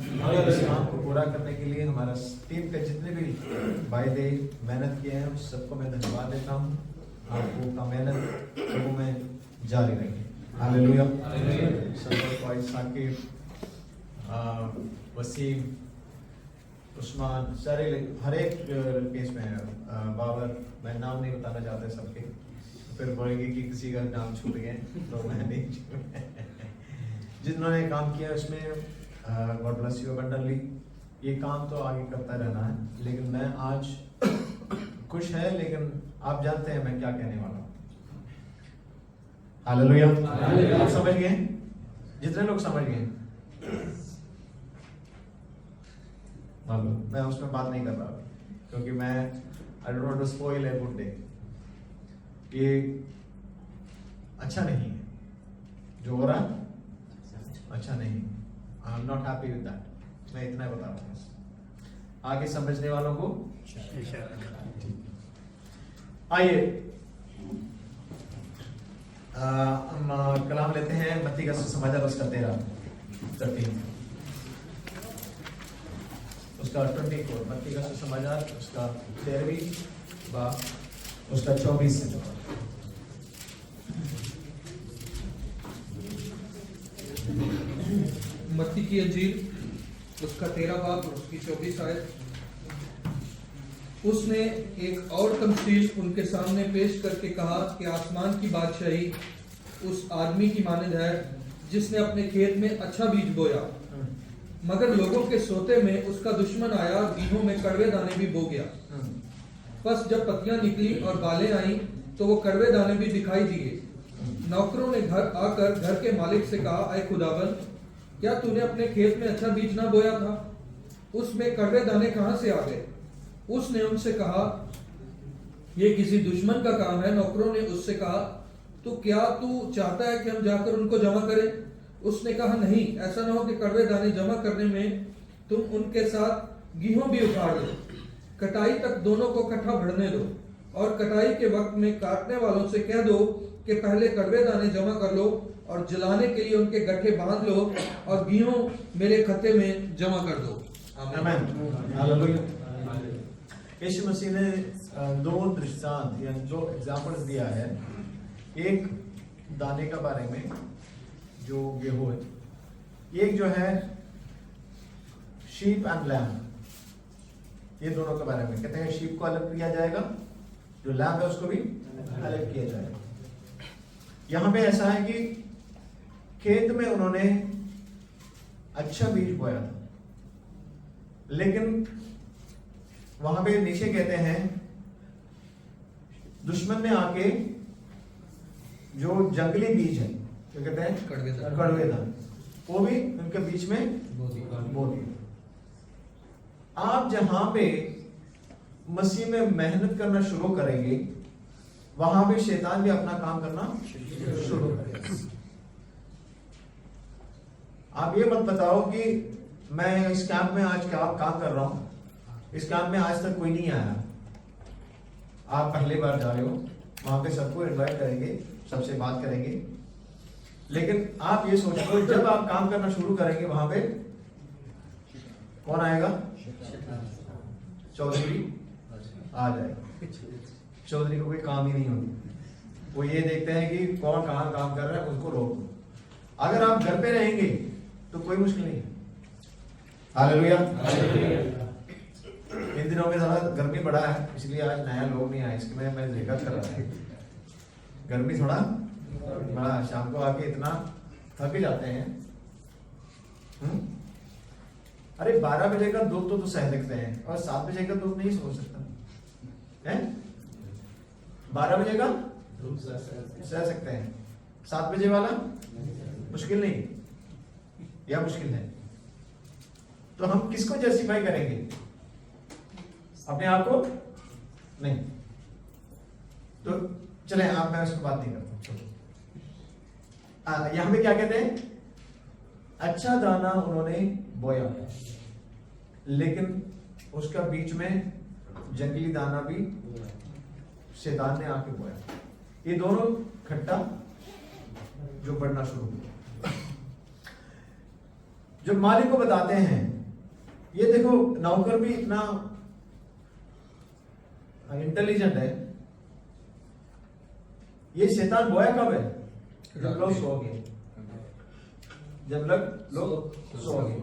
इस काम को पूरा करने के लिए हमारा टीम के जितने भी भाई दे मेहनत किए हैं उस सबको मैं धन्यवाद देता हूँ। आपको का मेहनत प्रभु में जारी रहे। हालेलुया। संतोष साकिब, वसीम, उस्मान, सारे हर एक केस में बाबर, मैं नाम नहीं बताना चाहता सबके, फिर बोलेंगे कि किसी का नाम छूट गए, तो मैं नहीं जिन्होंने काम किया उसमें गॉड ब्लेस यू अबंडेंटली। ये काम तो आगे करता रहना है, लेकिन मैं आज खुश है, लेकिन आप जानते हैं मैं क्या कहने वाला हूँ। हालेलुया। आप समझ गए? जितने लोग समझ गए, मैं उसमें बात नहीं कर रहा क्योंकि मैं I don't want to spoil a good day. ये अच्छा नहीं है जो हो रहा है, अच्छा नहीं। I am not happy with that. मैं इतना बता रहा हूँ आगे समझने वालों को। आइए हम कलाम लेते हैं मत्ती का सुसमाचार उसका 13 उसका 24, मत्ती का सुसमाचार उसका 13वीं बाब उसका 24 से। मत्ती की अंजील उसका 13 बाब उसकी 24 आयत। उसने एक और तमसील उनके सामने पेश करके कहा कि आसमान की बादशाही उस आदमी की मानद है जिसने अपने खेत में अच्छा बीज बोया, मगर लोगों के सोते में उसका दुश्मन आया, बीजों में कड़वे दाने भी बो गया। बस जब पत्तियां निकली और बालें आई तो वो कड़वे दाने भी दिखाई दिए। नौकरों ने घर आकर घर के मालिक से कहा, ऐ खुदाबंद, क्या तूने अपने खेत में अच्छा बीज ना बोया था? उसमें कड़वे दाने कहां से आ गए? उसने उनसे कहा, ये किसी दुश्मन का काम है। नौकरों ने उससे कहा, तो क्या तू चाहता है कि हम जाकर उनको जमा करें? उसने कहा, नहीं, ऐसा ना हो कि कड़वे दाने जमा करने में तुम उनके साथ गेहूं भी उखाड़ लो। कटाई तक दोनों को इकट्ठा बढ़ने दो, और कटाई के वक्त में काटने वालों से कह दो कि पहले कड़वे दाने जमा कर लो और जलाने के लिए उनके गट्ठे बांध लो, और गेहूं मेरे खत्ते में जमा कर दो। आमीन। हालेलुया। यीशु मसीह ने दो दृष्टांत या दो एग्जाम्पल्स दिया है। एक दाने का बारे में जो गेहूं है, एक जो है शीप एंड लैम्ब, ये दोनों के बारे में कहते हैं। शीप को अलग किया जाएगा, जो लैम्ब है उसको भी अलग किया जाएगा। यहां पे ऐसा है कि खेत में उन्होंने अच्छा बीज बोया था, लेकिन वहां पे नीचे कहते हैं दुश्मन ने आके जो जंगली बीज है, क्या कहते हैं, कड़वे दाने, वो भी उनके बीच में बो दिए। आप जहां पे मसीह में मेहनत करना शुरू करेंगे, वहां पे शैतान भी अपना काम करना शुरू करेगा। आप ये मत बताओ कि मैं इस कैंप में आज क्या काम कर रहा हूं, इस कैंप में आज तक कोई नहीं आया, आप पहली बार जा रहे हो, वहां पे सबको इनवाइट करेंगे, सबसे बात करेंगे। लेकिन आप ये सोचो, जब आप काम करना शुरू करेंगे वहां पे कौन आएगा? चौधरी आ जाएगा। चौधरी को कोई काम ही नहीं होती, वो ये देखते हैं कि कौन कहाँ काम कर रहा है, उसको रोक दो। अगर आप घर पे रहेंगे तो कोई मुश्किल नहीं है। हालेलुया। इन दिनों में थोड़ा गर्मी बढ़ा है, इसलिए आज नया लोग नहीं आए, इसमें मैं जिक्र कर रहा था। गर्मी थोड़ा बड़ा, शाम को आके इतना थक ही जाते हैं। अरे 12 बजे का दूध तो सह सकते हैं, और 7 बजे का दूध नहीं सो सकता है। 12 बजे का सह सकते हैं, 7 बजे वाला मुश्किल नहीं, या मुश्किल है। तो हम किसको जस्टिफाई करेंगे? अपने आप को नहीं। तो चले, आप मैं उसको बात नहीं करता। यहां पे क्या कहते हैं? अच्छा दाना उन्होंने बोया, लेकिन उसका बीच में जंगली दाना भी शैतान ने आके बोया। ये दोनों खट्टा जो बढ़ना शुरू हुआ। जब मालिक को बताते हैं ये देखो नौकर भी इतना इंटेलिजेंट है, ये शैतान बोया कब है? जब लोग सो गए, जब लोग सो गए।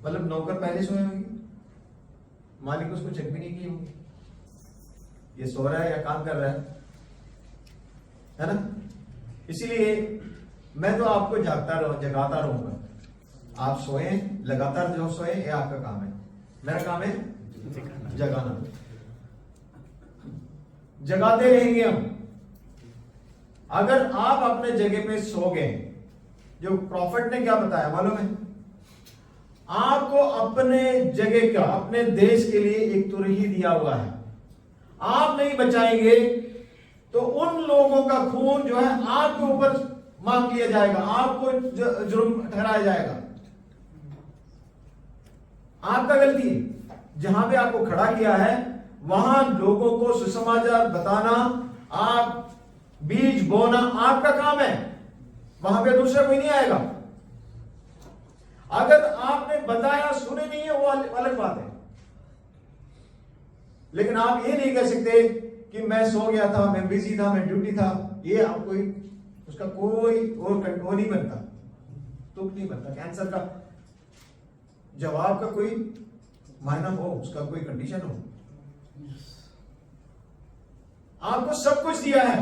मतलब नौकर पहले सोए होंगे, मालिक उसको चेक भी नहीं की होगी, ये सो रहा है या काम कर रहा है ना? इसीलिए मैं तो आपको जगाता रहूंगा। आप सोए लगातार, जो सोए ये आपका काम है, मेरा काम है जगाना। जगाते रहेंगे हम। अगर आप अपने जगह पे सो गए, जो प्रॉफिट ने क्या बताया मालूम है? आपको अपने जगह का, अपने देश के लिए एक तुरही दिया हुआ है। आप नहीं बचाएंगे तो उन लोगों का खून जो है आपके ऊपर मांग लिया जाएगा, आपको जुर्म ठहराया जाएगा। आपका गलती है। जहां पे आपको खड़ा किया है वहां लोगों को सुसमाचार बताना, आप बीज बोना आपका काम है, वहां पे दूसरा कोई नहीं आएगा। अगर आपने बताया सुने नहीं है वो अलग बात है, लेकिन आप ये नहीं कह सकते कि मैं सो गया था, मैं बिजी था, मैं ड्यूटी था। ये आपको उसका कोई और वो नहीं बनता, तुक नहीं बनता। कैंसर का जवाब का कोई मायना हो, उसका कोई कंडीशन हो। आपको सब कुछ दिया है,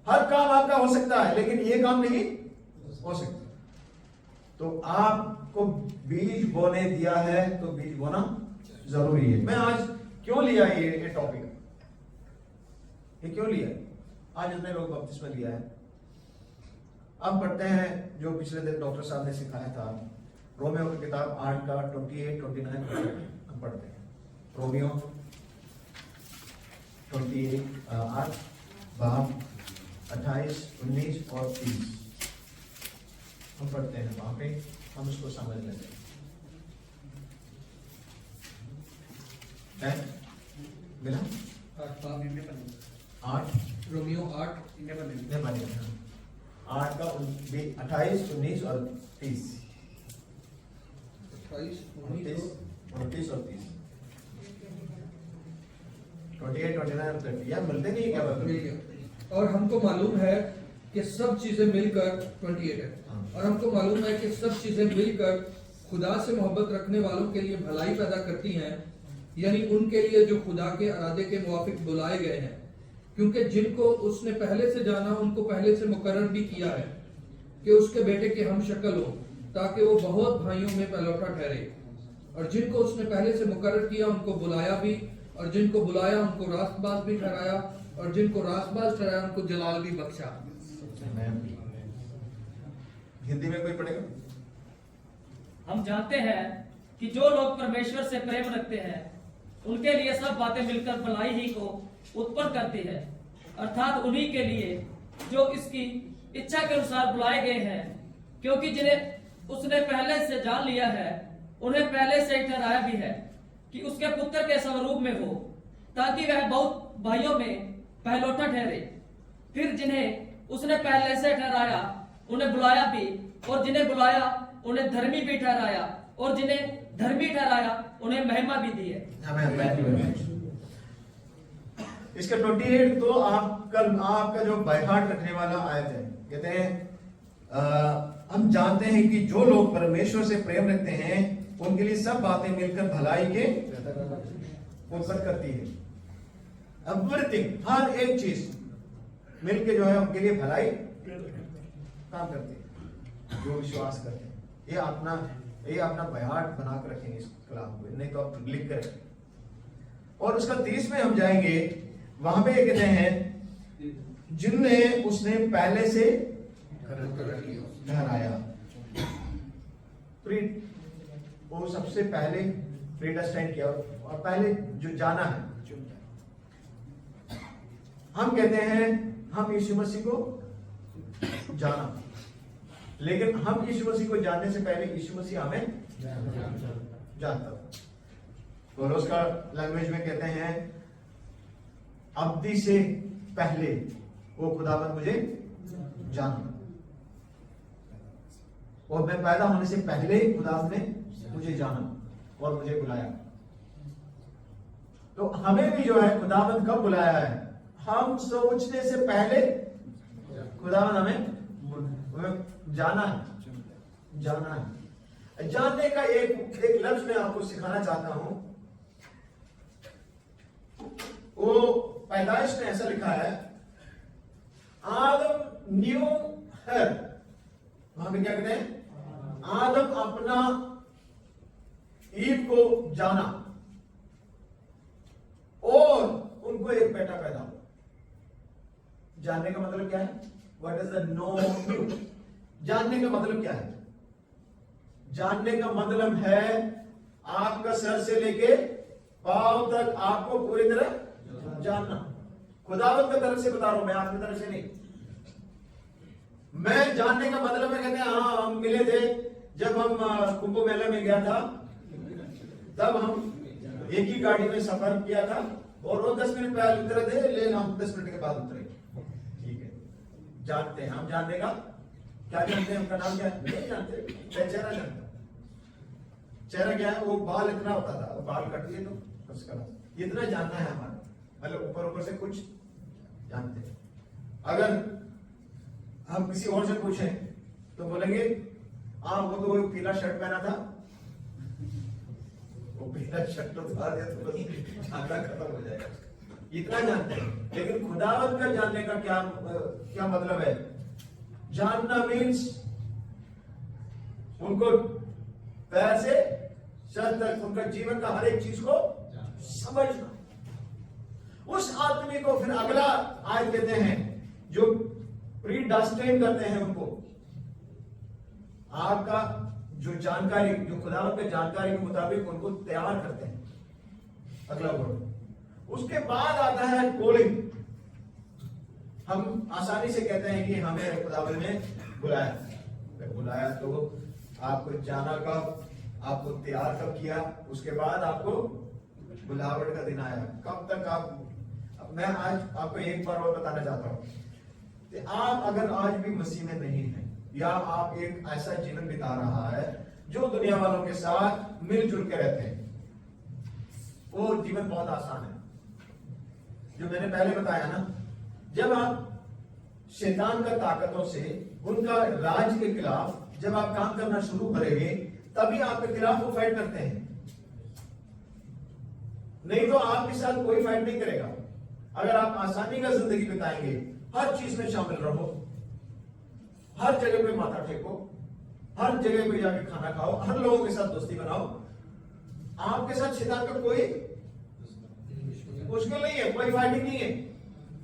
हर काम आपका हो सकता है, लेकिन ये काम नहीं हो सकता। तो आपको बीज बोने दिया है तो बीज बोना जरूरी है। मैं आज क्यों लिया ये टॉपिक, ये क्यों लिया? आज इतने लोग बपतिस्मा लिया है। अब पढ़ते हैं जो पिछले दिन डॉक्टर साहब ने सिखाया था, रोमियो की किताब 8 का 28, 29 हम पढ़ते हैं। रोमियो 28 8 बाब 28, 19 और 30 हम पढ़ते हैं। वहां पे हम उसको समझ लेते हैं। मिला 8 रोमियो 8 ने बनेगा 8 का 28, 19 और 30, 28, 29 और 30, 28, 29 और 30 यार मिलते नहीं क्या बात? मिल गया। और हमको मालूम है कि सब चीजें मिलकर 28 है, और हमको मालूम है कि सब चीजें मिलकर खुदा से मोहब्बत रखने वालों के लिए भलाई पैदा करती हैं, यानी उनके लिए जो खुदा के इरादे के मुवाफिक बुलाए गए हैं। क्योंकि जिनको उसने पहले से जाना उनको पहले से मुकर्रर भी किया है कि उसके बेटे के हम शक्ल हो, ताकि वो बहुत भाइयों में पहलौठा ठहरे। और जिनको उसने पहले से मुकर्रर किया उनको बुलाया भी, और जिनको बुलाया उनको रास्तबाज भी ठहराया, और जिनको रास्तबाज ठहराया उनको जलाल भी बख्शा। हिंदी में कोई पढ़ेगा? हम जानते हैं कि जो लोग परमेश्वर से प्रेम रखते हैं उनके लिए सब बातें मिलकर भलाई ही को उत्पन्न करती है, अर्थात उन्हीं के लिए जो इसकी इच्छा के अनुसार बुलाए गए हैं। क्योंकि जिन्हें उसने पहले से जान लिया है उन्हें पहले से ही ठहराया भी है कि उसके पुत्र के स्वरूप में हो, ताकि वह बहुत भाइयों में पहलौठा ठहरे। फिर जिन्हें उसने पहले से ठहराया उन्हें बुलाया भी, और जिन्हें बुलाया उन्हें धर्मी भी ठहराया, और जिन्हें धर्मी ठहराया उन्हें महिमा भी दी है। इसका 28 तो आपका जो बाय हार्ट रखने वाला आयत है। कहते हैं हम जानते हैं कि जो लोग परमेश्वर से प्रेम रखते हैं उनके लिए सब बातें मिलकर भलाई के उत्पन्न करती है। एवरीथिंग, हर एक चीज मिलके जो है उनके लिए भलाई काम करती है, जो विश्वास करते हैं। ये अपना बयान बना कर रखेंगे इस कलाम को, नहीं तो आप लिख कर। और उसका 30 में हम जाएंगे, वहां पे कहते हैं जिन्हें उसने पहले से ठहराया। वो सबसे पहले प्रीडेस्टाइन किया, और पहले जो जाना है। हम कहते हैं हम यीशु मसीह को जाना, लेकिन हम यीशु मसीह को जानने से पहले यीशु मसीह हमें जानता। तो उसका लैंग्वेज में कहते हैं अब्दी से पहले वो खुदावंद मुझे जाना। और मैं पैदा होने से पहले ही खुदा ने मुझे जाना और मुझे बुलाया। तो हमें भी जो है खुदावंद कब बुलाया है? हम सोचने से पहले खुदावंद हमें जाना है। जानने का एक लफ्ज मैं आपको सिखाना चाहता हूं। वो पैदाइश में ऐसा लिखा है, आदम न्यू हर, वहां पे क्या कहते हैं? आदम अपना ईव को जाना और उनको एक बेटा पैदा हुआ। जानने का मतलब क्या है? What is the know you? जानने का मतलब क्या है? जानने का मतलब है आपका सर से लेके पांव तक आपको पूरी तरह जानना। खुदावंद की तरफ से बता रहा हूं मैं, आपकी तरफ से नहीं। मैं जानने का मतलब है, कहते हैं हाँ हम मिले थे जब हम कुंभ मेला में गया था, तब हम एक ही गाड़ी में सफर किया था और वो 10 मिनट पहले उतरे थे, लेकिन हम 10 मिनट के बाद उतरे। ठीक है, जानते हैं हम। जानने का क्या जानते हैं? उनका नाम क्या है? नहीं जानते। चेहरा जानते। चेहरा क्या है? वो बाल इतना होता था, वो बाल कट दिए तो उसका इतना जानना है हमारा, मतलब ऊपर ऊपर से कुछ जानते हैं। अगर हम किसी और से पूछें तो बोलेंगे हाँ वो तो वो पीला शर्ट पहना था, वो पीला शर्ट तो था तो बस जानना खत्म हो जाएगा। इतना जानते हैं। लेकिन खुदावंद का जानने का क्या मतलब है? जानना मीन्स उनको पैर से सर तक उनका जीवन का हर एक चीज को समझना। उस आदमी को फिर अगला आयत कहते हैं जो प्रीडेस्टिनेट करते हैं उनको, आपका जो जानकारी, जो खुदावंद के जानकारी के मुताबिक उनको तैयार करते हैं। अगला वर्ड। उसके बाद आता है कॉलिंग। हम आसानी से कहते हैं कि हमें खुदावंद ने बुलाया तो आपको जाना कब, आपको तैयार कब किया, उसके बाद आपको बुलावट का दिन आया। कब तक आप, मैं आज आपको एक बार और बताना चाहता हूं कि आप अगर आज भी मसीह में नहीं है, या आप एक ऐसा जीवन बिता रहा है जो दुनिया वालों के साथ मिलजुल के रहते हैं, वो जीवन बहुत आसान है। जो मैंने पहले बताया ना, जब आप शैतान का ताकतों से, उनका राज के खिलाफ जब आप काम करना शुरू करेंगे, तभी आपके खिलाफ वो फाइट करते हैं। नहीं तो आपके साथ कोई फाइट नहीं करेगा। अगर आप आसानी का जिंदगी बिताएंगे, हर चीज में शामिल रहो, हर जगह पे माथा टेको, हर जगह पे जाके खाना खाओ, हर लोगों के साथ दोस्ती बनाओ, आपके साथ शैतान का कोई मुश्किल नहीं है, कोई फाइटिंग नहीं है।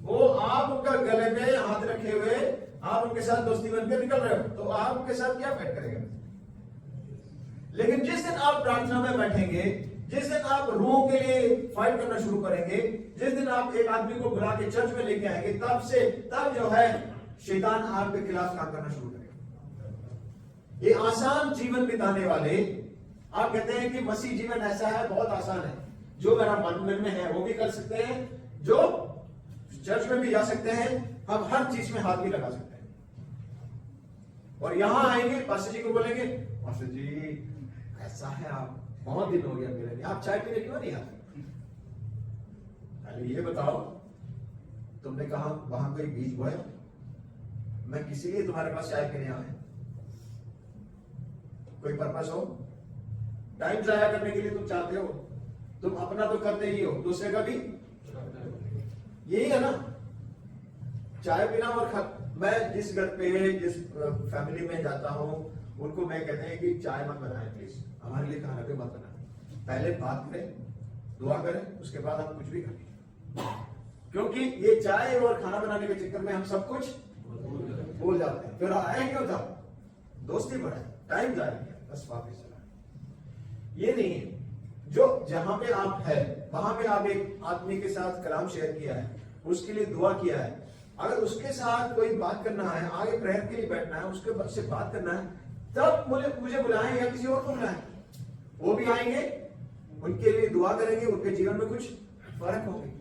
वो आप उनका गले पे हाथ रखे हुए आप उनके साथ दोस्ती बनकर निकल रहे हो, तो आप उनके साथ क्या फाइट करेगा? लेकिन जिस दिन आप प्रार्थना में बैठेंगे, जिस दिन आप रूह के लिए फाइट करना शुरू करेंगे, जिस दिन आप एक आदमी को बुला के चर्च में लेके आएंगे, तब जो है शैतान आपके खिलाफ काम करना शुरू करेगा। ये आसान जीवन बिताने वाले, आप कहते हैं कि मसीह जीवन ऐसा है, बहुत आसान है, जो मेरा मन में है वो भी कर सकते हैं, जो चर्च में भी जा सकते हैं, हम हर चीज में हाथ भी लगा सकते हैं। और यहां आएंगे, पास्टर जी को बोलेंगे, पास्टर जी ऐसा है, आप बहुत दिन हो गया मिले नहीं, आप चाय पीने क्यों नहीं आते? पहले ये बताओ, तुमने कहा वहां कोई बीज बोया? मैं किसी लिए तुम्हारे पास चाय पीने आया? कोई पर्पस हो? टाइम जाया करने के लिए तुम चाहते हो? तुम अपना तो करते ही हो, दूसरे का भी यही है ना, चाय पीना और मैं जिस घर पे, जिस फैमिली में जाता हूं, उनको मैं कहते हैं कि चाय मत बनाएं प्लीज, हमारे लिए खाना पे मत बनाएं, पहले बात करें, दुआ करें, उसके बाद हम कुछ भी करें। क्योंकि ये चाय और खाना बनाने के चक्कर में हम सब कुछ भूल जाते हैं। फिर आए क्यों था? दोस्ती बढ़ाए, टाइम जाए, बस वापस चला। ये नहीं है। जो जहां पे आप है, वहां पे आप एक आदमी के साथ कलाम शेयर किया है, उसके लिए दुआ किया है, अगर उसके साथ कोई बात करना है, आगे प्रेयर के लिए बैठना है, उसके से बात करना है, तब मुझे बुलाएं या किसी और को बुलाएं, वो भी आएंगे, उनके लिए दुआ करेंगे, उनके जीवन में कुछ फर्क होगा।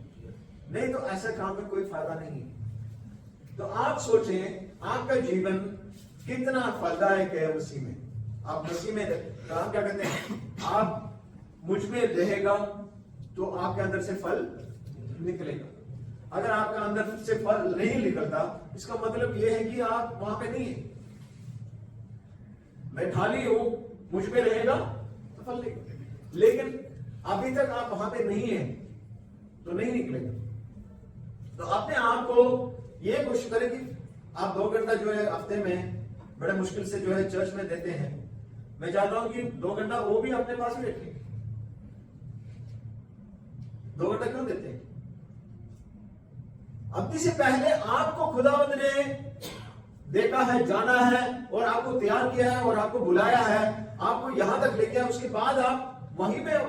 नहीं तो ऐसा काम में कोई फायदा नहीं है। तो आप सोचें, आपका जीवन कितना फलदायक है मसीह में। आप मसीह में काम क्या कहते हैं, आप मुझ में रहेगा तो आपके अंदर से फल निकलेगा। अगर आपका अंदर से फल नहीं निकलता, इसका मतलब यह है कि आप वहां पे नहीं है। मैं खाली हूं, मुझ में रहेगा तो फल निकलेगा, लेकिन अभी तक आप वहां पे नहीं है तो नहीं निकलेगा। तो अपने आप को ये कोशिश करें कि आप 2 घंटा जो है हफ्ते में बड़े मुश्किल से जो है चर्च में देते हैं, मैं चाहता हूं कि 2 घंटा वो भी अपने पास ही रखें। 2 घंटा क्यों देते हैं? अब इससे पहले आपको खुदावंद ने देखा है, जाना है और आपको तैयार किया है और आपको बुलाया है, आपको यहां तक लेके आया, उसके बाद आप वहीं पे हो।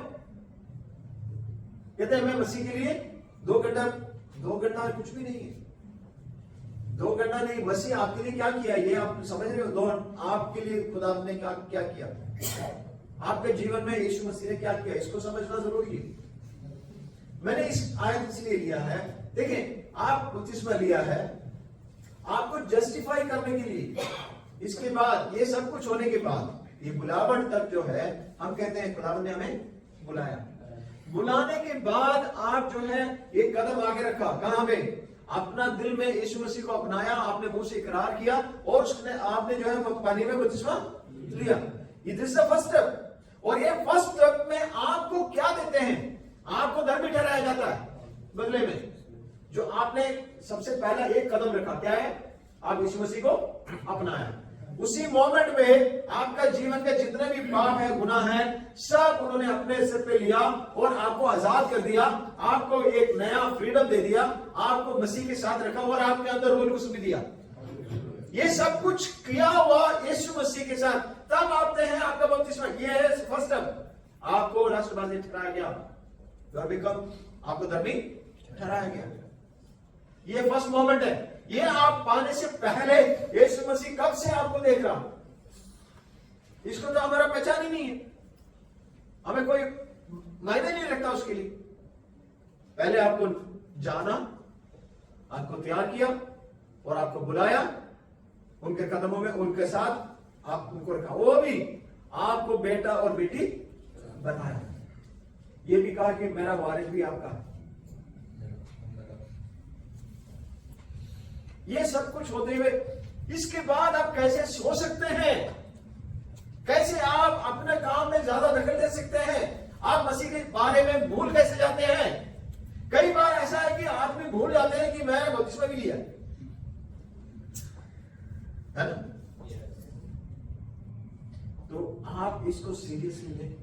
कहते हैं मैं मसीह के लिए 2 घंटा कुछ भी नहीं है। 2 घंटा नहीं, मसीह आपके लिए क्या किया ये आप समझ रहे हो? आपके लिए खुदा ने क्या किया, आपके जीवन में यीशु मसीह ने क्या किया, इसको समझना जरूरी है। मैंने इस आयत इसलिए लिया है, देखिए आप बपतिस्मा लिया है आपको जस्टिफाई करने के लिए। इसके बाद ये सब कुछ होने के बाद ये बुलावट तक जो है, हम कहते हैं खुदावंद ने हमें बुलाया। बुलाने के बाद आप जो है एक कदम आगे रखा, कहां पे? अपना दिल में यीशु मसीह को अपनाया, आपने मुंह से इकरार किया और उसने आपने जो है पानी में बपतिस्मा लिया। This is the first step. और ये फर्स्ट स्टेप में आपको क्या देते हैं? आपको धर्मी ठहराया जाता है बदले में। जो आपने सबसे पहला एक कदम रखा, क्या है? आप यीशु मसीह को अपनाया। उसी मोमेंट में आपका जीवन के जितने भी पाप है, गुनाह है, सब उन्होंने अपने सिर पे लिया और आपको आजाद कर दिया, आपको एक नया फ्रीडम दे दिया, आपको मसीह के साथ रखा और आपके अंदर रूल भी दिया। ये सब कुछ किया हुआ यीशु मसीह के साथ, तब आते हैं आपका बपतिस्मा। ये है फर्स्ट स्टेप। आपको राष्ट्रवादी ठहराया गया, बिकम आपको धर्मी ठहराया गया। ये फर्स्ट मोमेंट है। ये आप पाने से पहले यीशु मसीह कब से आपको देख रहा, इसको तो हमारा पहचान ही नहीं है, हमें कोई मायने नहीं रखता उसके लिए। पहले आपको जाना, आपको तैयार किया और आपको बुलाया, उनके कदमों में उनके साथ आप उनको रखा, वो भी आपको बेटा और बेटी बनाया। ये भी कहा कि मेरा वारिस भी आपका है। ये सब कुछ होते हुए इसके बाद आप कैसे सो सकते हैं? कैसे आप अपने काम में ज्यादा दखल दे सकते हैं? आप मसीह के बारे में भूल कैसे जाते हैं? कई बार ऐसा है कि आदमी भूल जाते हैं कि मैं बपतिस्मा भी लिया है ना। तो आप इसको सीरियसली लें।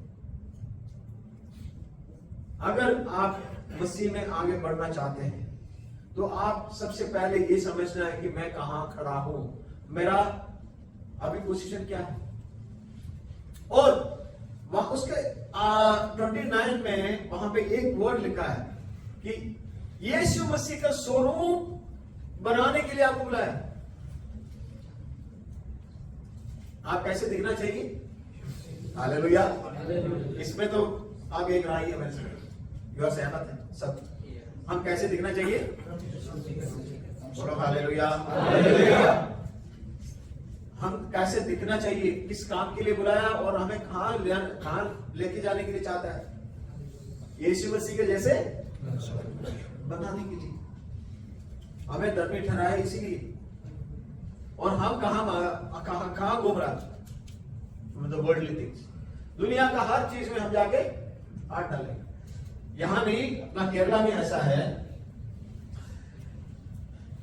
अगर आप मसीह में आगे बढ़ना चाहते हैं तो आप सबसे पहले ये समझना है कि मैं कहां खड़ा हूं, मेरा अभी पोजीशन क्या है। और वहां उसके 29 में वहां पे एक वर्ड लिखा है कि यीशु मसीह का स्वरूप बनाने के लिए आपको बुलाया। आप कैसे दिखना चाहिए? हालेलुया। इसमें तो आप एक राय है मेरे से, यू आर सहमत है सब? हम कैसे दिखना चाहिए? बोलो हालेलुया। हम कैसे दिखना चाहिए? किस काम के लिए बुलाया और हमें कहां लेके जाने के लिए चाहता है? यीशु मसीह के जैसे बनाने के लिए, हमें धर्मी ठहराया इसीलिए। और हम कहां घूम रहा है? वर्ल्डली थिंग्स, दुनिया का हर चीज में हम जाके हाथ डालेंगे। यहां नहीं, अपना केरला में ऐसा है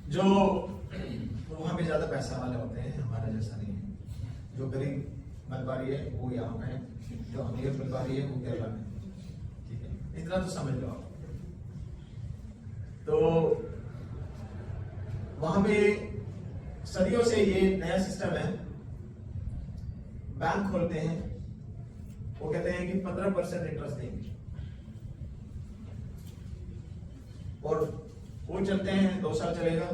जो वहां पे ज्यादा पैसा वाले होते हैं, हमारा जैसा नहीं है। जो गरीब मलबारी है वो यहाँ पे है, जो अमीर मलबारी है वो केरला में। ठीक है, इतना तो समझ लो आप। तो वहां पे सदियों से ये नया सिस्टम है, बैंक खोलते हैं, वो कहते हैं कि 15% इंटरेस्ट देंगे और वो चलते हैं, 2 साल चलेगा।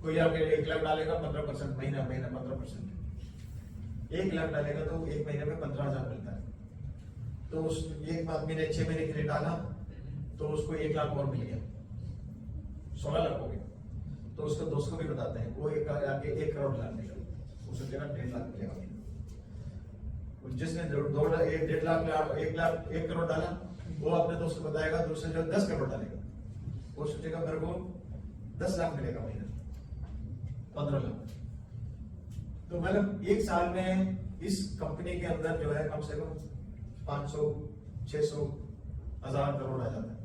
कोई आपके 1 लाख डालेगा 15%, महीना 15%। 1 लाख डालेगा तो 1 महीने में 15,000 मिलता है। तो उस एक आदमी ने 6 महीने के लिए डाला तो उसको 1 लाख और मिल गया, 16 लाख हो गया। तो उसको दोस्त को भी बताते हैं, वो एक आके 1 करोड़ डाल देगा, उस जगह 1.5 लाख मिलेगा। जिसने 1 करोड़ डाला वो अपने दोस्त को बताएगा, दूसरे जो 10 करोड़ डालेगा वो सोचेगा मेरे को 10 लाख मिलेगा महीना, 15 लाख। तो मतलब 1 साल में इस कंपनी के अंदर जो है कम से कम 500, 600, 1000 करोड़ आ जाता है।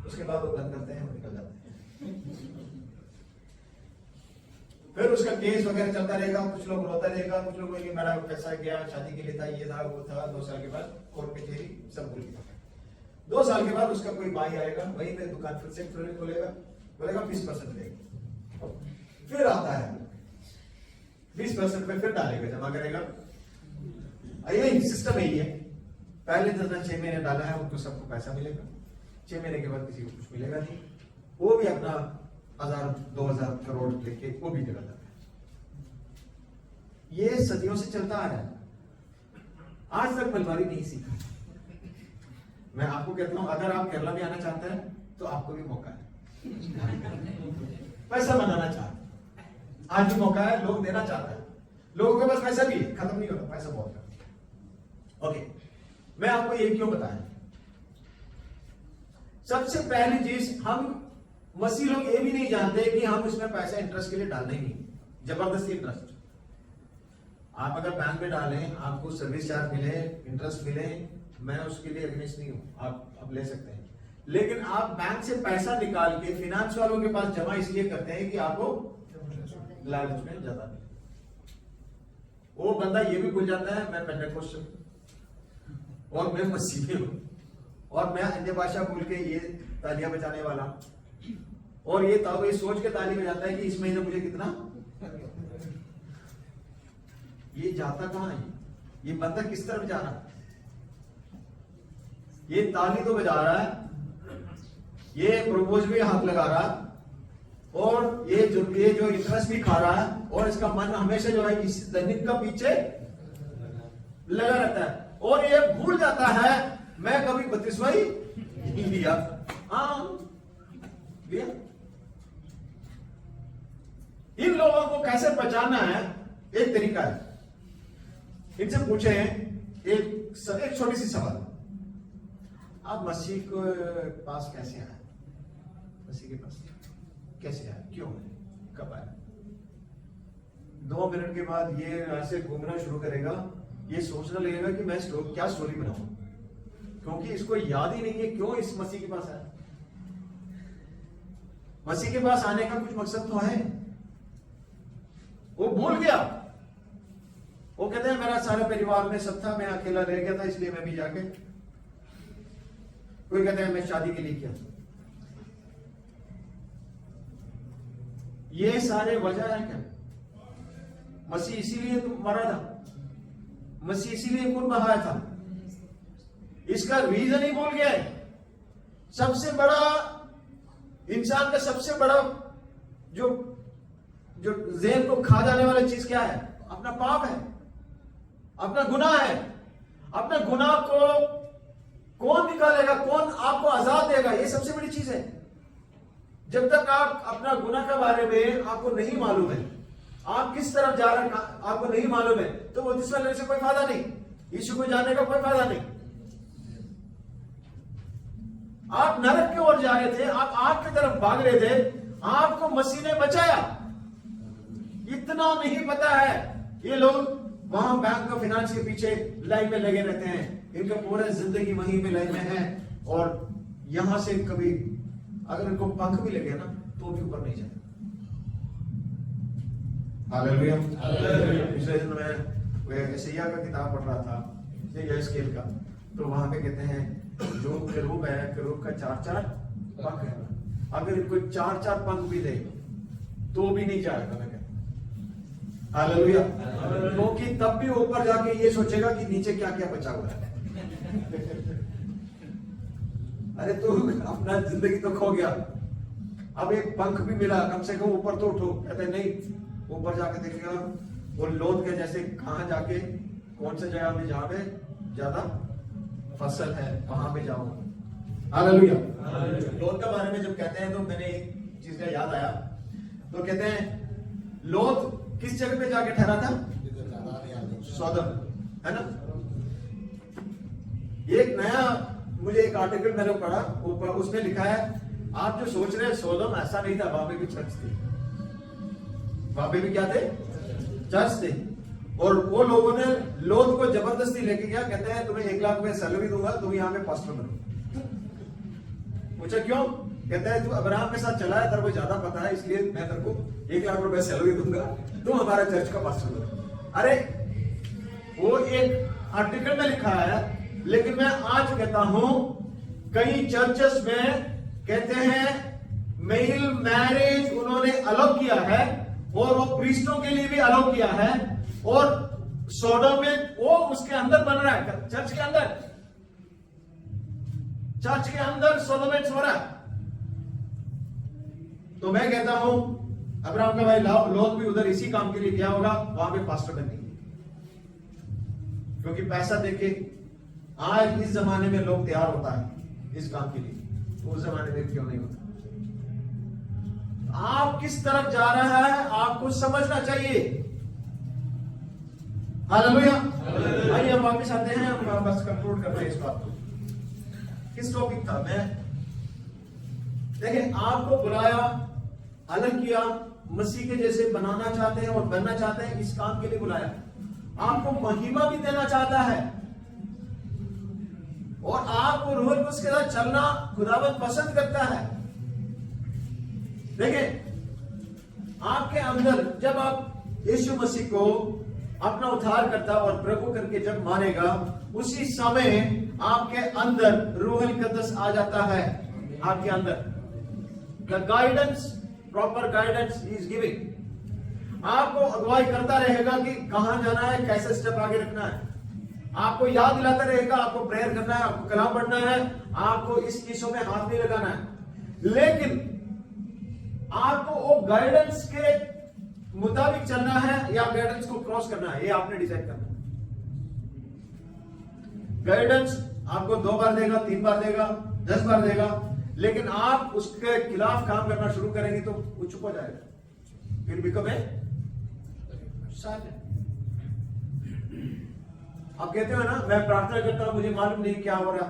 उसके बाद वो बंद करते हैं और निकल जाते हैं। फिर उसका केस वगैरह चलता रहेगा, कुछ लोग रोता रहेगा, कुछ लोग बोलेंगे मेरा पैसा गया, शादी के लिए था, ये था, वो था। 2 साल के बाद कोर्ट कचहरी सब भूल गया। 2 साल के बाद उसका कोई भाई आएगा, वहीं पे दुकान फिर से खोलेगा, बोलेगा 20% देगा। फिर आता है 20% पे फिर डालेगा, जमा करेगा। यही सिस्टम यही है। पहले 6 महीने डाला है, उनको सबको पैसा मिलेगा, 6 महीने के बाद किसी को कुछ मिलेगा नहीं, वो भी अपना 1000, 2000 करोड़ लेके वो भी निकल जाता है। ये सदियों से चलता आ रहा है, आज तक पलवारी नहीं सीखा। मैं आपको कहता हूं, अगर आप केरला में आना चाहते हैं तो आपको भी मौका है। पैसा बनाना चाहते हैं, आज भी मौका है, लोग देना चाहते हैं, लोगों के पास पैसा भी है, खत्म नहीं होता, पैसा बहुत है। ओके, मैं आपको ये क्यों बताया? सबसे पहली चीज, हम मसीह लोग ये भी नहीं जानते कि हम इसमें पैसा इंटरेस्ट के लिए डालना ही नहीं, जबरदस्ती इंटरेस्ट। आप अगर बैंक में डालें, आपको सर्विस चार्ज मिले, इंटरेस्ट मिले, मैं उसके लिए अगेंस्ट नहीं हूं, आप ले सकते हैं। लेकिन आप बैंक से पैसा निकाल के फिनेंस वालों के पास जमा इसलिए करते हैं कि आपको लालच में ज्यादा मिले। वो बंदा ये भी भूल जाता है मैं पेंटेकोस्टल और मैं मसीही हूं और मैं अन्य भाषा बोल के ये तालियां बजाने वाला, और ये तब ये सोच के ताली बजाता है कि इस महीने मुझे कितना। ये जाता कहां है? ये बंदा किस तरफ जा रहा है? ये ताली तो बजा रहा है, ये प्रपोज भी हाथ लगा रहा है, और ये जो इंटरेस्ट भी खा रहा है, और इसका मन हमेशा जो है इस धनिक का पीछे लगा रहता है, और ये भूल जाता है मैं कभी 32वां नहीं लिया। हाँ लिया। इन लोगों को कैसे बचाना है? एक तरीका है, इनसे पूछे एक छोटी सी सवाल, आप मसीह के पास कैसे आए? मसीह के पास कैसे आए? क्यों आए? कब आए? 2 मिनट के बाद ये ऐसे घूमना शुरू करेगा, ये सोचने लगेगा कि मैं क्या स्टोरी बनाऊं, क्योंकि इसको याद ही नहीं है क्यों इस मसीह के पास आया। मसीह के पास आने का कुछ मकसद तो है, वो भूल गया। वो कहते हैं मेरा सारा परिवार में सब था, मैं अकेला रह गया था, इसलिए मैं भी जाके। कोई कहते हैं मैं शादी के लिए किया। ये सारे वजह है क्या? मसीह इसीलिए तो मरा था, मसीह इसीलिए खून बहाया था, इसका रीजन ही भूल गया है। सबसे बड़ा इंसान का सबसे बड़ा जो ज़हन को खा जाने वाली चीज क्या है? अपना पाप है, अपना गुनाह है। अपना गुनाह को कौन निकालेगा? कौन आपको आजाद देगा? ये सबसे बड़ी चीज है। जब तक आप अपना गुनाह के बारे में आपको नहीं मालूम है, आप किस तरफ जा रहे हैं आपको नहीं मालूम है, तो वो जिस लेने से कोई फायदा नहीं, यीशु को जानने का कोई फायदा नहीं। आप नरक की ओर जा रहे थे, आप आग की तरफ भाग रहे थे, आपको मसीह ने बचाया। इतना नहीं पता है। ये लोग वहां बैंक ऑफ फाइनेंस के पीछे लाइन में लगे रहते हैं, इनका पूरा जिंदगी वहीं पे लाइन में है, और यहां से कभी अगर इनको पंख भी लगे ना तो भी ऊपर नहीं जाए। हालेलुया। पिछले दिन मैं यशायाह का किताब पढ़ रहा था, यहेजकेल का, तो वहां पे कहते हैं जो केरूब है, केरूब का 4-4 पंख है, अगर इनको 4-4 पंख भी दे तो भी नहीं जाएगा। मैं कहता हालेलुया, क्योंकि तब भी ऊपर जाके ये सोचेगा कि नीचे क्या क्या बचा हुआ है। अरे तो अपना जिंदगी तो खो गया, अब एक पंख भी मिला, कम से कम ऊपर तो उठो। कहते नहीं, ऊपर जाके देखिएगा वो लोथ के जैसे कहां जाके कौन सी जगह में जहां पे ज्यादा फसल है वहां पे जाओ। हालेलुया। लोथ के बारे में जब कहते हैं तो मैंने एक चीज का याद आया तो कहते हैं लोथ किस जगह पे जाके ठहरा था? सौदम, है ना? एक नया मुझे एक आर्टिकल मैंने पढ़ा, उसमें लिखा है आप जो सोच रहे हैं सोदम ऐसा नहीं था, वहां पे भी चर्च थी, वहां पे भी क्या थे? चर्च थे। और वो लोगों ने लोथ को जबरदस्ती लेके गया, कहते हैं तुम्हें 1 लाख रुपए सैलरी दूंगा, तुम यहाँ पे पास्टर बनो। पूछा क्यों? कहता है तू अब्राहम के साथ चला है, तेरे को ज्यादा पता है, इसलिए मैं तेरे को 1 लाख रुपए सैलरी दूंगा, तुम हमारा चर्च का पास्टर बनो। अरे वो एक आर्टिकल में लिखा है, लेकिन मैं आज कहता हूं कई चर्चेस में कहते हैं मेल मैरिज उन्होंने अलाउ किया है, और वो प्रीस्टों के लिए भी अलाउ किया है, और सोडोम में वो उसके अंदर बन रहा है, चर्च के अंदर, चर्च के अंदर सोडोमेट्स हो रहा है। तो मैं कहता हूं अब्राहम का भाई लोथ भी उधर इसी काम के लिए गया होगा, वहां पे पास्टर बनने के लिए, क्योंकि पैसा देके आज इस जमाने में लोग तैयार होता है इस काम के लिए, तो उस जमाने में क्यों नहीं होता? आप किस तरफ जा रहा है आपको समझना चाहिए। हालेलुया। आइए हम वापस आते हैं, हम बस कंक्लूड कर रहे हैं इस बात को। किस टॉपिक था? मैं देखिए आपको बुलाया, अलग किया, मसीह के जैसे बनाना चाहते हैं और बनना चाहते हैं, इस काम के लिए बुलाया। आपको महिमा भी देना चाहता है, और आपको रूह कुछ के साथ चलना खुदावंद पसंद करता है। देखिए आपके अंदर जब आप यीशु मसीह को अपना उद्धार करता और प्रभु करके जब मानेगा, उसी समय आपके अंदर रूह कदस आ जाता है। आपके अंदर the guidance, proper guidance is giving, आपको अगुवाई करता रहेगा कि कहां जाना है, कैसे स्टेप आगे रखना है, आपको याद दिलाता रहेगा, आपको प्रेयर करना है, आपको कलाम पढ़ना है, आपको इस चीजों में हाथ नहीं लगाना है। लेकिन आपको वो गाइडेंस के मुताबिक चलना है या गाइडेंस को क्रॉस करना है, ये आपने डिसाइड करना है। गाइडेंस आपको 2 बार देगा, 3 बार देगा, 10 बार देगा, लेकिन आप उसके खिलाफ काम करना शुरू करेंगे तो वो चुप हो जाएगा, फिर बिकम ए साइलेंट। आप कहते हो ना मैं प्रार्थना करता हूं, मुझे मालूम नहीं क्या हो रहा।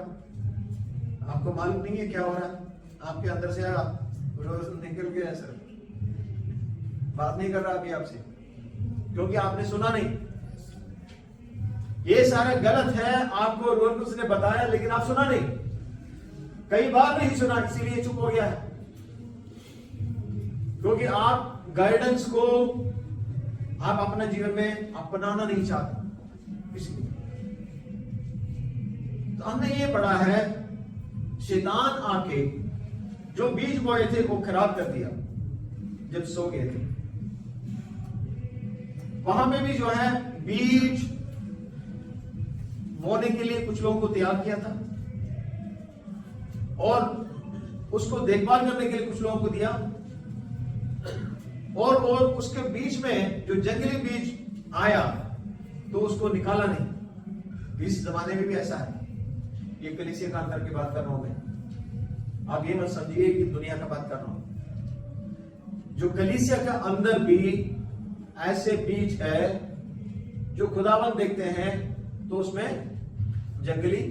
आपको मालूम नहीं है क्या हो रहा, आपके अंदर से निकल गया सर, बात नहीं कर रहा अभी आपसे, क्योंकि आपने सुना नहीं। ये सारा गलत है, आपको रोज उसने बताया लेकिन आप सुना नहीं, कई बार नहीं सुना, इसीलिए चुप हो गया है, क्योंकि आप गाइडेंस को आप अपने जीवन में अपनाना नहीं चाहते। इसलिए तो हमने ये पढ़ा है, शैतान आके जो बीज बोए थे वो खराब कर दिया जब सो गए थे। वहां में भी जो है बीज बोने के लिए कुछ लोगों को तैयार किया था, और उसको देखभाल करने के लिए कुछ लोगों को दिया, और उसके बीच में जो जंगली बीज आया तो उसको निकाला नहीं। इस जमाने में भी ऐसा है, ये कलीसिया का अंदर की बात कर रहा हूं मैं, आप ये मत समझिए कि दुनिया का बात कर रहा हूं। जो कलीसिया का अंदर भी ऐसे बीज है जो खुदावंद देखते हैं तो उसमें जंगली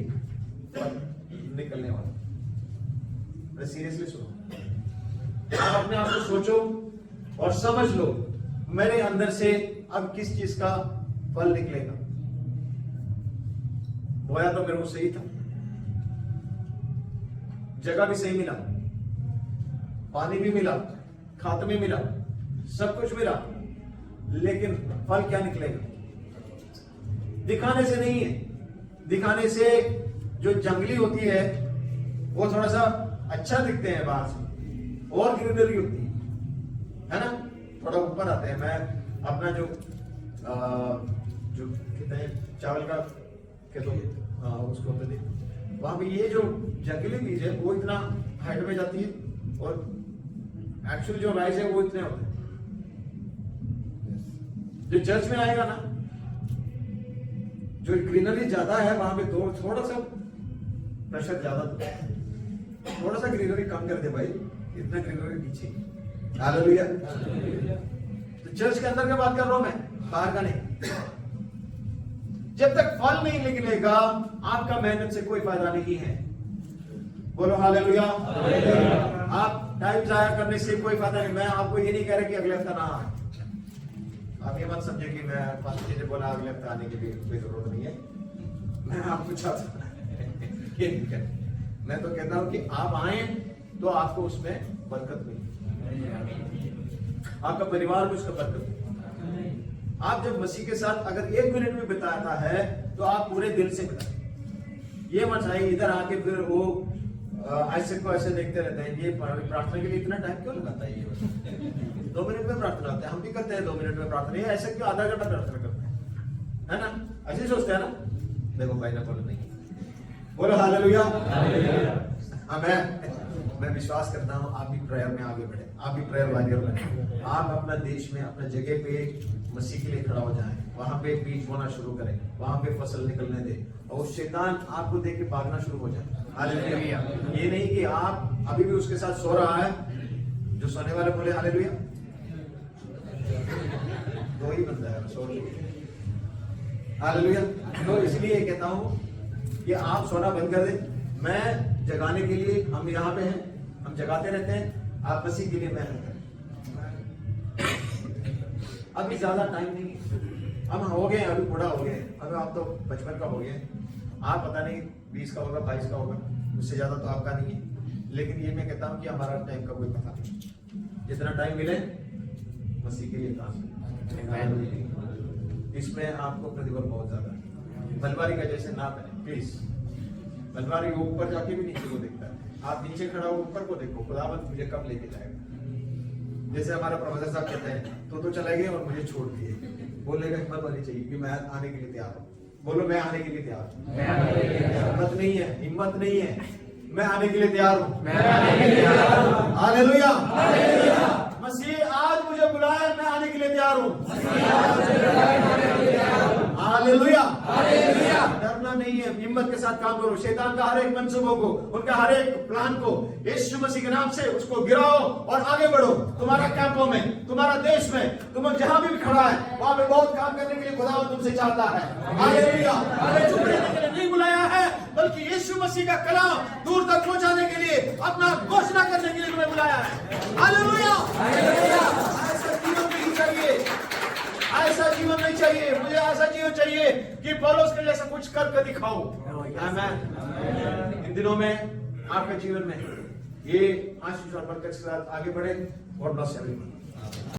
निकलने वाला। सीरियसली सुनो, आप अपने आप को सोचो और समझ लो, मेरे अंदर से अब किस चीज का फल निकलेगा। बोया तो मेरे को सही था, जगह भी सही मिला, पानी भी मिला, खाद भी मिला, सब कुछ मिला, लेकिन फल क्या निकलेगा? दिखाने से नहीं है। दिखाने से जो जंगली होती है वो थोड़ा सा अच्छा दिखते हैं बाहर से, और ग्रीनरी होती है ना, थोड़ा ऊपर आते हैं। मैं अपना जो कहते हैं चावल का उसको होते थे, वहां पे ये जो जंगली बीज है वो इतना हाइट में जाती है, और एक्चुअली जो राइस है वो इतने होते हैं। जो चर्च में आएगा ना, जो ग्रीनरी ज्यादा है वहां पे थोड़ा सा प्रेशर ज्यादा, थोड़ा सा ग्रीनरी कम कर दे भाई, इतना ग्रीनरी पीछे। हालेलुया। तो चर्च के अंदर का बात कर रहा हूं मैं, बाहर का नहीं। जब तक फल नहीं निकलेगा आपका मेहनत से कोई फायदा नहीं है। बोलो हालेलुया। आप टाइम जाया करने से कोई फायदा नहीं। मैं आपको ये नहीं कह रहा कि अगले हफ्ता ना आए। आप ये मत समझे कि मैं 5 चीजें बोला अगले हफ्ता आने की भी कोई जरूरत नहीं है। मैं आपको चाहता ये नहीं कहता। मैं तो कहता हूं कि आप आए तो आपको उसमें बरकत मिली, आपका परिवार को उसका बरकत मिली। आप जब मसीह के साथ अगर 1 मिनट भी बिताता है तो आप पूरे दिल से बिताए। ये मत चाहिए इधर आके फिर वो ऐसे को ऐसे देखते रहते हैं। ये प्रार्थना के लिए इतना टाइम क्यों लगाता है? ये 2 मिनट में प्रार्थना होता है, हम भी करते हैं 2 मिनट में प्रार्थना। ये ऐसे क्यों आधा घंटा प्रार्थना करते है ना? ऐसे ही सोचते हैं ना। देखो भाई ना बोलो नहीं, बोलो हालेलुया। मैं विश्वास करता हूँ आप भी प्रेयर में आगे बढ़े, आप भी प्रेयर वॉरियर बने। आप अपना देश में अपना जगह पे मसीह के लिए खड़ा हो जाएं, वहां पे बीज बोना शुरू करें, वहां पे फसल निकलने दे और शैतान आपको देख के भागना शुरू हो जाए। हालेलुया। ये नहीं कि आप अभी भी उसके साथ सो रहा है। जो सोने वाले बोले हालेलुया। 2 ही बंदा है सो रही। हालेलुया। तो इसलिए कहता हूं कि आप सोना बंद कर दें। मैं जगाने के लिए, हम यहाँ पे हैं, हम जगाते रहते हैं। आप मसीह के लिए मेहनत करें। अभी ज्यादा टाइम नहीं है, हम हो गए, अभी बूढ़ा हो गए, अभी आप तो 55 का हो गए। आप पता नहीं 20 का होगा, 22 का होगा, उससे ज्यादा तो आपका नहीं है। लेकिन ये मैं कहता हूँ कि हमारा टाइम का कोई पता नहीं। जितना टाइम मिले मसीह के लिए काम करें। इसमें आपको प्रतिफल बहुत ज्यादा है। बलवारी का जैसे ना करें प्लीज। बलवारी वो ऊपर जाके भी नीचे को देखता है। आप नीचे खड़ा हो ऊपर को देखो, खुदावंत मुझे कब लेके जाएगा। जैसे हमारा प्रोफेसर साहब कहते हैं तो चले गए और मुझे छोड़ दिए। बोलने का हिम्मत होनी चाहिए कि मैं आने के लिए तैयार हूँ। बोलो मैं आने के लिए तैयार हूँ। हिम्मत नहीं है, हिम्मत नहीं है। मैं आने के लिए तैयार हूँ। हालेलुया। मसीह आज मुझे बुलाया, मैं आने के लिए तैयार हूँ। हालेलुया। डरना नहीं है, हिम्मत के साथ काम करो। शैतान का हर एक मंसूबों को, उनका हर एक प्लान को यीशु मसीह के नाम से उसको गिराओ और आगे बढ़ो। तुम्हारा कैंपों में, तुम्हारा देश में, तुम जहां भी खड़ा है वहां पे बहुत काम करने के लिए खुदा तुमसे चाहता है। हालेलुया। हमें चुप रहने के लिए नहीं बुलाया है, बल्कि यीशु मसीह का कलाम दूर तक पहुंचाने के लिए, अपना घोषणा करने के लिए तुम्हें बुलाया है। हालेलुया। ऐसा जीवन नहीं चाहिए, ऐसा जीवन नहीं चाहिए। मुझे ऐसा जीवन चाहिए कि पौलुस के जैसा कुछ करके दिखाओ। आमीन। इन दिनों में आपके जीवन में ये आशीष और बरकत के साथ आगे बढ़े और ब्लेस एवरीवन।